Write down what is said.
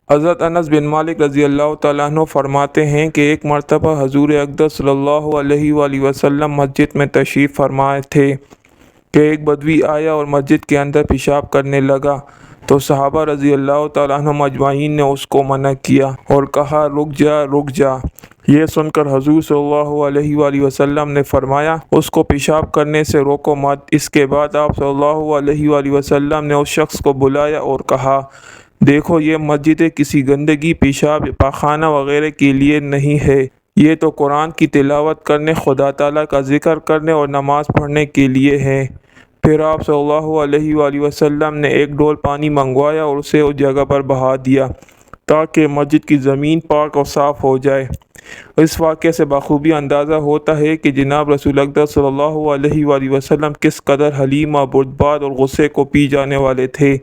हज़रत अनस बिन मालिक रज़ी अल्लाह तआला अन्हु फरमाते हैं कि एक मरतबा हजूर अक़दस सल्लल्लाहु अलैहि वसल्लम मस्जिद में तशरीफ़ फरमाए थे कि एक बदवी आया और मस्जिद के अंदर पेशाब करने लगा, तो सहाबा रज़ी अल्लाह तआला अन्हुम अजमाइन ने उसको मना किया और कहा, रुक जा रुक जा। ये सुनकर हजूर सल्लल्लाहु अलैहि वसल्लम ने फरमाया, उसको पेशाब करने से रोको मत। इसके बाद आप सल्लल्लाहु अलैहि वसल्लम ने उस शख्स को बुलाया और कहा, देखो ये मस्जिद किसी गंदगी, पेशाब, पाखाना वगैरह के लिए नहीं है, ये तो कुरान की तिलावत करने, खुदा ताला का ज़िक्र करने और नमाज़ पढ़ने के लिए है। फिर आप सल्लल्लाहु अलैहि वसल्लम ने एक डोल पानी मंगवाया और उसे उस जगह पर बहा दिया ताकि मस्जिद की ज़मीन पाक और साफ़ हो जाए। इस वाक़े से बखूबी अंदाज़ा होता है कि जनाब रसूल अक़दस सल्लल्लाहु अलैहि वसल्लम किस कदर हलीम, बुर्दबार और गुस्से को पी जाने वाले थे।